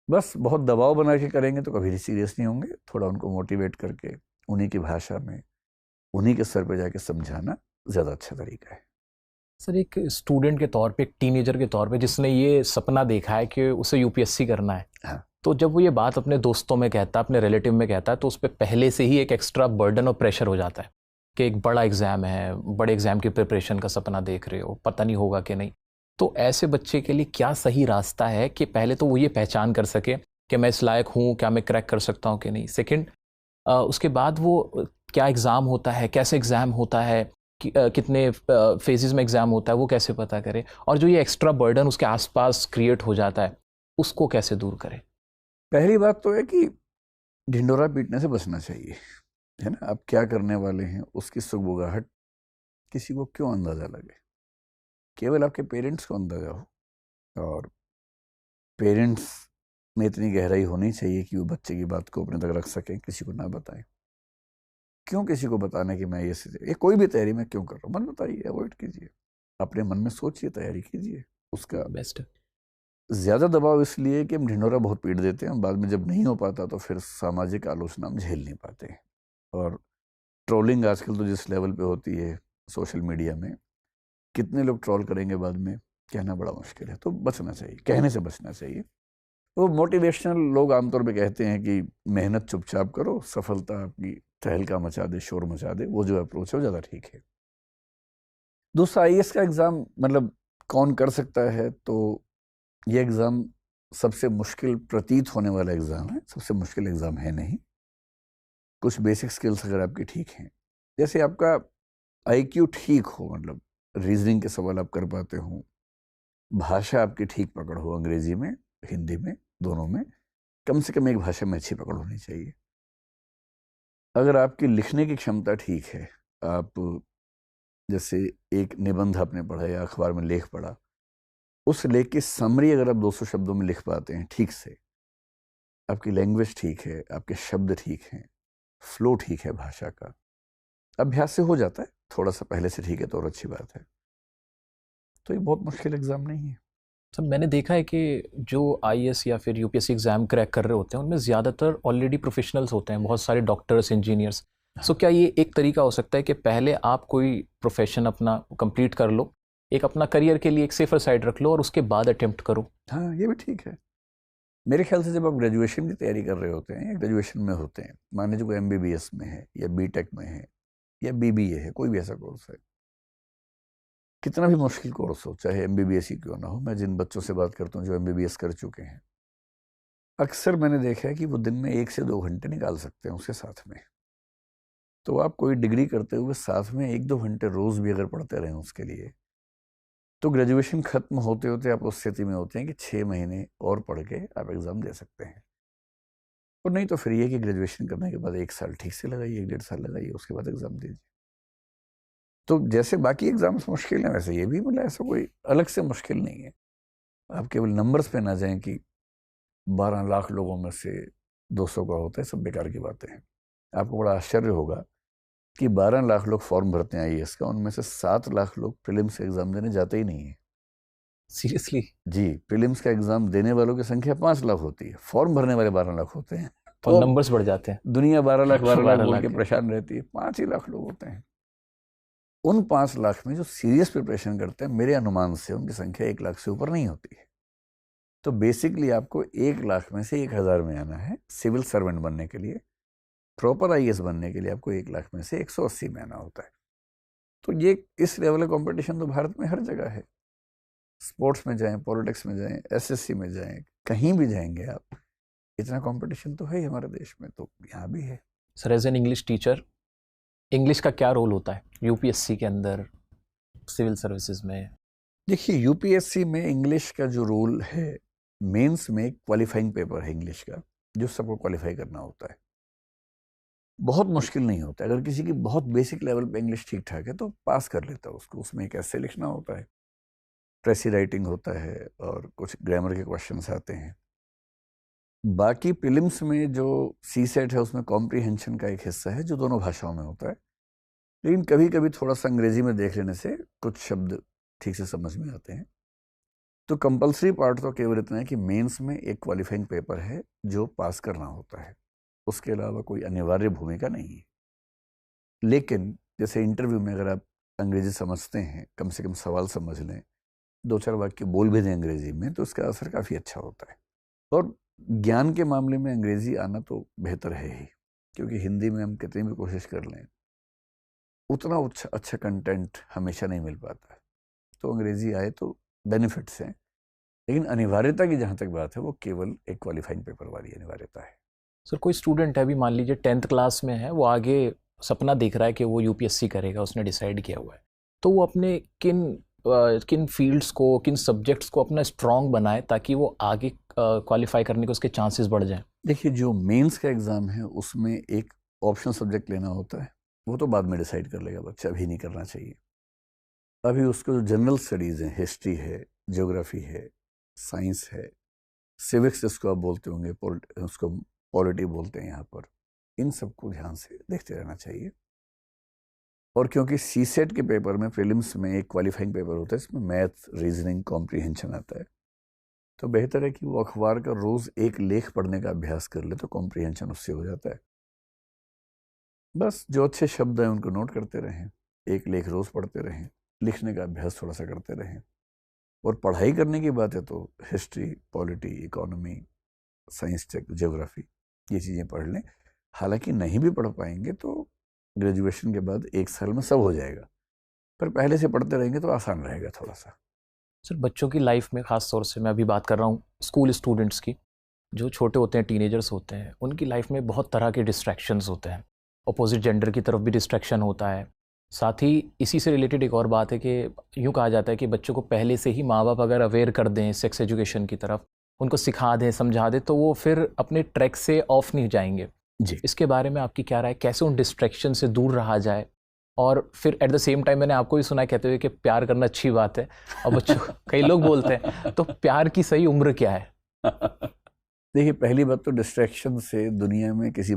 बस बहुत दबाव बना के करेंगे तो कभी सीरियस नहीं होंगे। थोड़ा उनको मोटिवेट करके उन्हीं की भाषा में उन्हीं के स्तर पे जाके समझाना ज़्यादा अच्छा तरीका है। सर, एक स्टूडेंट के तौर पे, एक टीनेजर के तौर पे जिसने ये सपना देखा है कि उसे यूपीएससी करना है, हाँ, तो जब वो ये बात अपने दोस्तों में कहता है, अपने रिलेटिव में कहता है, तो उस पर पहले से ही एक एक्स्ट्रा बर्डन और प्रेशर हो जाता है कि एक बड़ा एग्ज़ाम है, बड़े एग्ज़ाम की प्रिपरेशन का सपना देख रहे हो, पता नहीं होगा कि नहीं। तो ऐसे बच्चे के लिए क्या सही रास्ता है कि पहले तो वो ये पहचान कर सके कि मैं इस लायक हूँ, क्या मैं क्रैक कर सकता हूँ कि नहीं। सेकेंड, उसके बाद वो क्या एग्ज़ाम होता है, कैसे एग्ज़ाम होता है, कितने फेजेस में एग्ज़ाम होता है, वो कैसे पता करे, और जो ये एक्स्ट्रा बर्डन उसके आसपास क्रिएट हो जाता है उसको कैसे दूर करे। पहली बात तो है कि ढिंढोरा पीटने से बचना चाहिए, है ना। आप क्या करने वाले हैं उसकी सुगबुगाहट किसी को क्यों अंदाज़ा लगे, केवल आपके पेरेंट्स को अंदाज़ा हो। और पेरेंट्स में इतनी गहराई होनी चाहिए कि वो बच्चे की बात को अपने तक रख सकें, किसी को ना बताएं। क्यों किसी को बताना कि मैं ये कोई भी तैयारी मैं क्यों कर रहा हूँ, मन बताइए, अवॉइड कीजिए, अपने मन में सोचिए, तैयारी कीजिए। उसका बेस्ट। ज़्यादा दबाव इसलिए कि हम ढिंढोरा बहुत पीट देते हैं, बाद में जब नहीं हो पाता तो फिर सामाजिक आलोचना हम झेल नहीं पाते हैं। और ट्रोलिंग आजकल तो जिस लेवल पे होती है सोशल मीडिया में, कितने लोग ट्रोल करेंगे बाद में, कहना बड़ा मुश्किल है। तो बचना चाहिए, कहने से बचना चाहिए। तो मोटिवेशनल लोग आमतौर पे कहते हैं कि मेहनत चुपचाप करो, सफलता आपकी तहलका मचा दे, शोर मचा दे। वो जो अप्रोच है वो ज़्यादा ठीक है। दूसरा, आईएएस का एग्ज़ाम मतलब कौन कर सकता है, तो ये एग्ज़ाम सबसे मुश्किल प्रतीत होने वाला एग्ज़ाम है। सबसे मुश्किल एग्ज़ाम है नहीं। कुछ बेसिक स्किल्स अगर आपकी ठीक हैं, जैसे आपका आईक्यू ठीक हो, मतलब रीजनिंग के सवाल आप कर पाते हो, भाषा आपकी ठीक पकड़ हो, अंग्रेजी में, हिंदी में, दोनों में कम से कम एक भाषा में अच्छी पकड़ होनी चाहिए। अगर आपकी लिखने की क्षमता ठीक है, आप जैसे एक निबंध आपने पढ़ा या अखबार में लेख पढ़ा, उस लेख की समरी अगर आप 200 शब्दों में लिख पाते हैं ठीक से, आपकी लैंग्वेज ठीक है, आपके शब्द ठीक हैं, फ्लो ठीक है भाषा का, अभ्यास से हो जाता है। थोड़ा सा पहले से ठीक है तो और अच्छी बात है। तो ये बहुत मुश्किल एग्ज़ाम नहीं है। सर, मैंने देखा है कि जो आईएएस या फिर यूपीएससी एग्ज़ाम क्रैक कर रहे होते हैं उनमें ज़्यादातर ऑलरेडी प्रोफेशनल्स होते हैं, बहुत सारे डॉक्टर्स, इंजीनियर्स। सो क्या ये एक तरीका हो सकता है कि पहले आप कोई प्रोफेशन अपना कंप्लीट कर लो, एक अपना करियर के लिए एक सेफर साइड रख लो, और उसके बाद अटेम्प्ट करो। हाँ, ये भी ठीक है। मेरे ख्याल से जब आप ग्रेजुएशन की तैयारी कर रहे होते हैं या ग्रेजुएशन में होते हैं, मान लीजिए कोई एमबीबीएस में है या बीटेक में है या बीबीए है, कोई भी ऐसा कोर्स है, कितना भी मुश्किल कोर्स हो, चाहे एमबीबीएस ही क्यों ना हो, मैं जिन बच्चों से बात करता हूँ जो एमबीबीएस कर चुके हैं, अक्सर मैंने देखा है कि वो दिन में 1 से 2 घंटे निकाल सकते हैं उसके साथ में। तो आप कोई डिग्री करते हुए साथ में 1-2 घंटे रोज़ भी अगर पढ़ते रहें उसके लिए, तो ग्रेजुएशन खत्म होते होते आप उस स्थिति में होते हैं कि 6 महीने और पढ़ के आप एग्ज़ाम दे सकते हैं। और नहीं तो फिर ये कि ग्रेजुएशन करने के बाद 1 साल ठीक से लगाइए, 1-1.5 साल लगाइए, उसके बाद एग्ज़ाम दीजिए। तो जैसे बाकी एग्ज़ाम्स मुश्किल हैं, वैसे ये भी मतलब ऐसा कोई अलग से मुश्किल नहीं है। आप केवल नंबर्स पे ना जाएं कि 12 लाख लोगों में से 200 का होता है, सब बेकार की बातें हैं। आपको बड़ा आश्चर्य होगा कि 12 लाख लोग फॉर्म भरते हैं आईएएस का, उनमें से 7 लाख लोग प्रीलिम्स एग्ज़ाम देने जाते ही नहीं हैं। सीरियसली? जी, प्रीलिम्स का एग्ज़ाम देने वालों की संख्या 5 लाख होती है, फॉर्म भरने वाले 12 लाख होते हैं। और तो नंबर्स बढ़ जाते हैं। दुनिया 12 लाख 12 लाख 12 बोल लाख के के। परेशान रहती है, 5 ही लाख लोग होते हैं। उन 5 लाख में जो सीरियस प्रिपरेशन करते हैं, मेरे अनुमान से उनकी संख्या 1 लाख से ऊपर नहीं होती है। तो बेसिकली आपको 1 लाख में से 1,000 में आना है सिविल सर्वेंट बनने के लिए। प्रॉपर आईएएस बनने के लिए आपको 1 लाख में से 180 में आना होता है। तो ये इस लेवल का कंपटीशन तो भारत में हर जगह है। स्पोर्ट्स में जाएं, पॉलिटिक्स में जाएं, एसएससी में जाएं, कहीं भी जाएंगे आप, इतना कंपटीशन तो है ही हमारे देश में, तो यहाँ भी है। Sir, as an English teacher, English का क्या रोल होता है यूपीएससी के अंदर, सिविल सर्विसेज में? देखिए, यूपीएससी में इंग्लिश का जो रोल है, मेंस में क्वालिफाइंग पेपर है इंग्लिश का, जो सबको क्वालिफाई करना होता है। बहुत मुश्किल नहीं होता है। अगर किसी की बहुत बेसिक लेवल पे इंग्लिश ठीक ठाक है तो पास कर लेता है उसको। उसमें एक ऐसे लिखना होता है, प्रेसी राइटिंग होता है, और कुछ ग्रामर के क्वेश्चंस आते हैं। बाकी प्रीलिम्स में जो सी सेट है उसमें कॉम्प्रीहेंशन का एक हिस्सा है जो दोनों भाषाओं में होता है। लेकिन कभी कभी थोड़ा सा अंग्रेजी में देख लेने से कुछ शब्द ठीक से समझ में आते हैं। तो कंपलसरी पार्ट तो केवल इतना है कि मेंस में एक क्वालिफाइंग पेपर है जो पास करना होता है, उसके अलावा कोई अनिवार्य भूमिका नहीं है। लेकिन जैसे इंटरव्यू में अगर आप अंग्रेजी समझते हैं, कम से कम सवाल समझ लें, 2-4 वाक्य बोल भी दें अंग्रेजी में, तो उसका असर काफ़ी अच्छा होता है। और ज्ञान के मामले में अंग्रेजी आना तो बेहतर है ही, क्योंकि हिंदी में हम कितनी भी कोशिश कर लें उतना अच्छा कंटेंट हमेशा नहीं मिल पाता है। तो अंग्रेजी आए तो बेनिफिट्स हैं, लेकिन अनिवार्यता की जहाँ तक बात है वो केवल एक क्वालिफाइंग पेपर वाली अनिवार्यता है। सर कोई स्टूडेंट है, अभी मान लीजिए 10th क्लास में है, वो आगे सपना देख रहा है कि वो यूपीएससी करेगा, उसने डिसाइड किया हुआ है, तो वो अपने किन फील्ड्स को, किन सब्जेक्ट्स को अपना स्ट्रॉन्ग बनाए ताकि वो आगे क्वालिफाई करने के उसके चांसेस बढ़ जाएं? देखिए, जो मेंस का एग्ज़ाम है उसमें एक ऑप्शनल सब्जेक्ट लेना होता है, वो तो बाद में डिसाइड कर लेगा बच्चा, अभी नहीं करना चाहिए। अभी उसको जो जनरल स्टडीज़ हैं, हिस्ट्री है, ज्योग्राफी है, साइंस है, सिविक्स जिसको आप बोलते होंगे, उसको पॉलिटी बोलते हैं यहाँ पर, इन सबको ध्यान से देखते रहना चाहिए। और क्योंकि सीसेट के पेपर में, प्रीलिम्स में एक क्वालिफाइंग पेपर होता है, इसमें मैथ, रीजनिंग, कॉम्प्रीहेंशन आता है, तो बेहतर है कि वो अखबार का रोज़ एक लेख पढ़ने का अभ्यास कर ले, तो कॉम्प्रीहेंशन उससे हो जाता है। बस जो अच्छे शब्द हैं उनको नोट करते रहें, एक लेख रोज़ पढ़ते रहें, लिखने का अभ्यास थोड़ा सा करते रहें। और पढ़ाई करने की बात है तो history, polity, economy, science, geography, ये चीज़ें पढ़ लें। हालांकि नहीं भी पढ़ पाएंगे तो ग्रेजुएशन के बाद 1 साल में सब हो जाएगा, पर पहले से पढ़ते रहेंगे तो आसान रहेगा थोड़ा सा। सर बच्चों की लाइफ में ख़ास तौर से मैं अभी बात कर रहा हूँ स्कूल स्टूडेंट्स की, जो छोटे होते हैं, टीनेजर्स होते हैं, उनकी लाइफ में बहुत तरह के डिस्ट्रैक्शंस होते हैं। अपोजिट जेंडर की तरफ भी डिस्ट्रैक्शन होता है। साथ ही इसी से रिलेटेड एक और बात है कि यूँ कहा जाता है कि बच्चों को पहले से ही माँ बाप अगर अवेयर कर दें सेक्स एजुकेशन की तरफ, उनको सिखा दें, समझा दें, तो वो फिर अपने ट्रैक से ऑफ नहीं जाएंगे। जी, इसके बारे में आपकी क्या राय, कैसे उन डिस्ट्रैक्शन से दूर रहा जाए? और फिर एट द सेम टाइम मैंने आपको भी सुना है कहते हुए कि प्यार करना अच्छी बात है, और बच्चों कई लोग बोलते हैं, तो प्यार की सही उम्र क्या है? देखिए, पहली बात तो डिस्ट्रैक्शन से दुनिया में किसी